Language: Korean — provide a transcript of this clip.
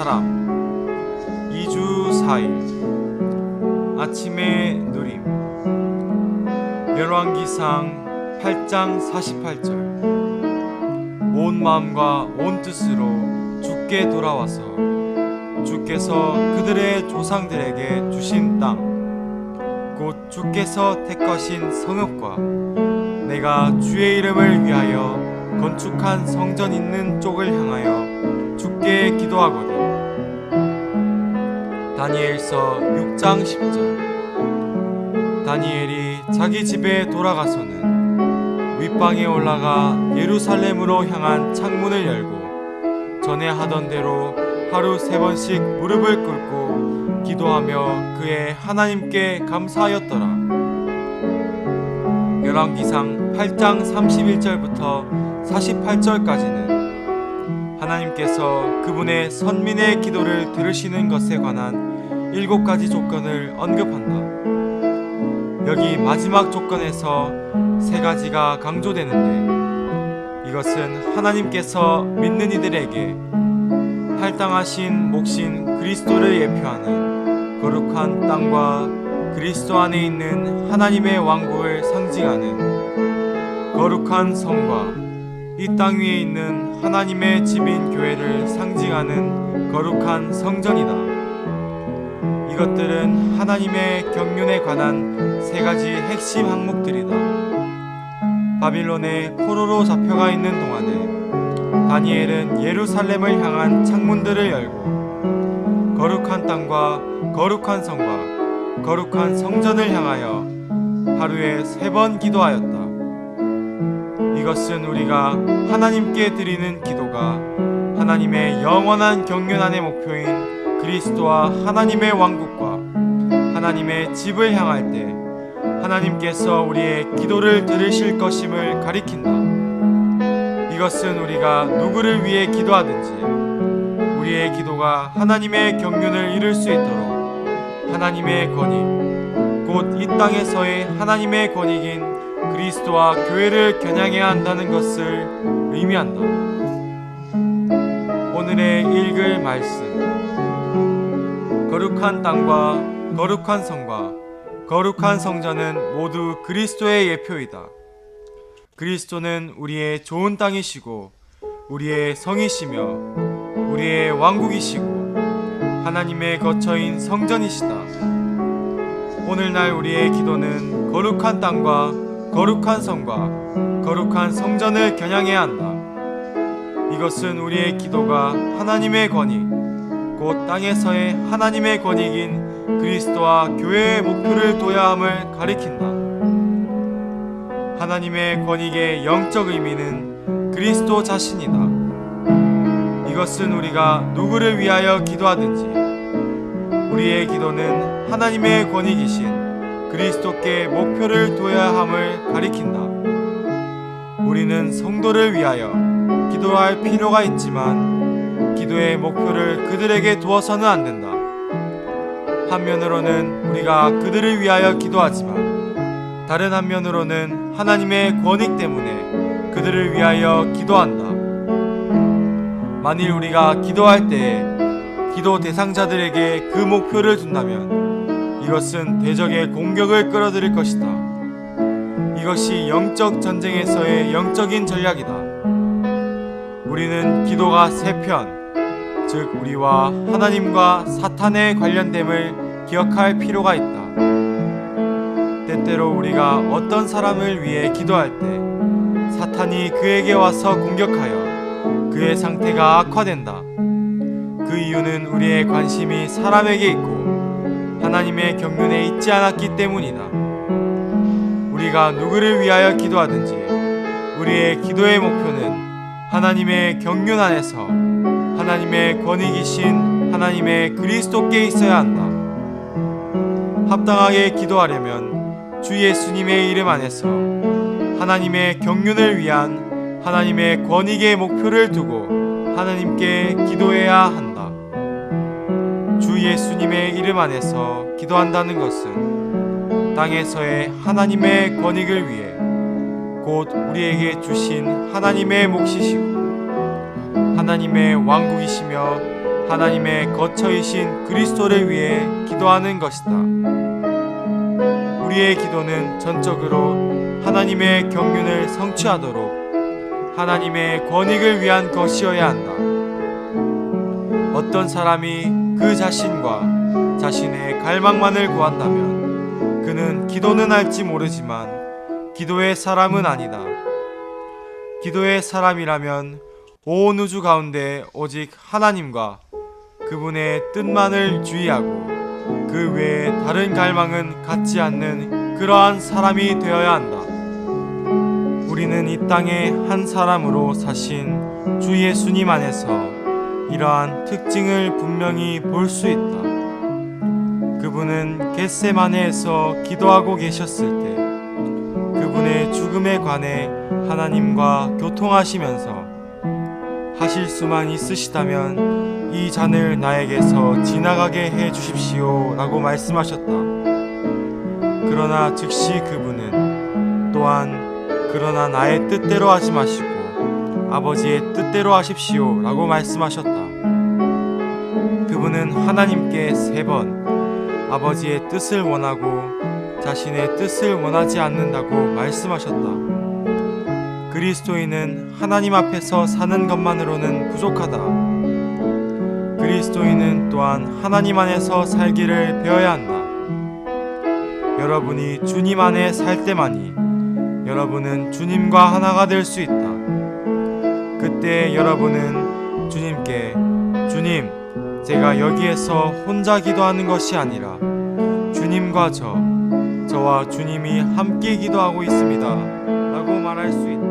사람 2주 4일 아침의 누림. 열왕기상 8장 48절. 온 마음과 온 뜻으로 주께 돌아와서 주께서 그들의 조상들에게 주신 땅 곧 주께서 택하신 성읍과 내가 주의 이름을 위하여 건축한 성전 있는 쪽을 향하여 주께 기도하거든. 다니엘서 6장 10절. 다니엘이 자기 집에 돌아가서는 윗방에 올라가 예루살렘으로 향한 창문을 열고 전에 하던 대로 하루 3번씩 무릎을 꿇고 기도하며 그의 하나님께 감사하였더라. 열왕기상 8장 31절부터 48절까지는 하나님께서 그분의 선민의 기도를 들으시는 것에 관한 7가지 조건을 언급한다. 여기 마지막 조건에서 3가지가 강조되는데, 이것은 하나님께서 믿는 이들에게 할당하신 몫인 그리스도를 예표하는 거룩한 땅과 그리스도 안에 있는 하나님의 왕국을 상징하는 거룩한 성과 이 땅 위에 있는 하나님의 집인 교회를 상징하는 거룩한 성전이다. 이것들은 하나님의 경륜에 관한 3가지 핵심 항목들이다. 바빌론의 포로로 잡혀가 있는 동안에 다니엘은 예루살렘을 향한 창문들을 열고 거룩한 땅과 거룩한 성과 거룩한 성전을 향하여 하루에 3번 기도하였다. 이것은 우리가 하나님께 드리는 기도가 하나님의 영원한 경륜 안의 목표인 그리스도와 하나님의 왕국과 하나님의 집을 향할 때 하나님께서 우리의 기도를 들으실 것임을 가리킨다. 이것은 우리가 누구를 위해 기도하든지 우리의 기도가 하나님의 경륜을 이룰 수 있도록 하나님의 권위, 곧 이 땅에서의 하나님의 권위인 그리스도와 교회를 겨냥해야 한다는 것을 의미한다. 오늘의 읽을 말씀. 거룩한 땅과 거룩한 성과 거룩한 성전은 모두 그리스도의 예표이다. 그리스도는 우리의 좋은 땅이시고 우리의 성이시며 우리의 왕국이시고 하나님의 거처인 성전이시다. 오늘날 우리의 기도는 거룩한 땅과 거룩한 성과 거룩한 성전을 겨냥해야 한다. 이것은 우리의 기도가 하나님의 권위, 곧 땅에서의 하나님의 권위인 그리스도와 교회의 목표를 둬야 함을 가리킨다. 하나님의 권위의 영적 의미는 그리스도 자신이다. 이것은 우리가 누구를 위하여 기도하든지 우리의 기도는 하나님의 권위이신 그리스도께 목표를 둬야 함을 가리킨다. 우리는 성도를 위하여 기도할 필요가 있지만 기도의 목표를 그들에게 두어서는 안 된다. 한면으로는 우리가 그들을 위하여 기도하지만 다른 한면으로는 하나님의 권위 때문에 그들을 위하여 기도한다. 만일 우리가 기도할 때에 기도 대상자들에게 그 목표를 둔다면 이것은 대적의 공격을 끌어들일 것이다. 이것이 영적 전쟁에서의 영적인 전략이다. 우리는 기도가 3편, 즉 우리와 하나님과 사탄의 관련됨을 기억할 필요가 있다. 때때로 우리가 어떤 사람을 위해 기도할 때 사탄이 그에게 와서 공격하여 그의 상태가 악화된다. 그 이유는 우리의 관심이 사람에게 있고 하나님의 경륜에 있지 않았기 때문이다. 우리가 누구를 위하여 기도하든지 우리의 기도의 목표는 하나님의 경륜 안에서 하나님의 권위이신 하나님의 그리스도께 있어야 한다. 합당하게 기도하려면 주 예수님의 이름 안에서 하나님의 경륜을 위한 하나님의 권위의 목표를 두고 하나님께 기도해야 한다. 주 예수님의 이름 안에서 기도한다는 것은 땅에서의 하나님의 권익을 위해 곧 우리에게 주신 하나님의 몫이시고 하나님의 왕국이시며 하나님의 거처이신 그리스도를 위해 기도하는 것이다. 우리의 기도는 전적으로 하나님의 경륜을 성취하도록 하나님의 권익을 위한 것이어야 한다. 어떤 사람이 그 자신과 자신의 갈망만을 구한다면 그는 기도는 할지 모르지만 기도의 사람은 아니다. 기도의 사람이라면 온 우주 가운데 오직 하나님과 그분의 뜻만을 주의하고 그 외에 다른 갈망은 갖지 않는 그러한 사람이 되어야 한다. 우리는 이 땅에 한 사람으로 사신 주 예수님 안에서 이러한 특징을 분명히 볼 수 있다. 그분은 겟세마네에서 기도하고 계셨을 때 그분의 죽음에 관해 하나님과 교통하시면서 하실 수만 있으시다면 이 잔을 나에게서 지나가게 해 주십시오 라고 말씀하셨다. 그러나 즉시 그분은 또한 그러나 나의 뜻대로 하지 마시고 아버지의 뜻대로 하십시오 라고 말씀하셨다. 그분은 하나님께 3번 아버지의 뜻을 원하고 자신의 뜻을 원하지 않는다고 말씀하셨다. 그리스도인은 하나님 앞에서 사는 것만으로는 부족하다. 그리스도인은 또한 하나님 안에서 살기를 배워야 한다. 여러분이 주님 안에 살 때만이 여러분은 주님과 하나가 될 수 있다. 그때 여러분은 주님께 주님, 제가 여기에서 혼자 기도하는 것이 아니라 주님과 저와 주님이 함께 기도하고 있습니다 라고 말할 수 있다.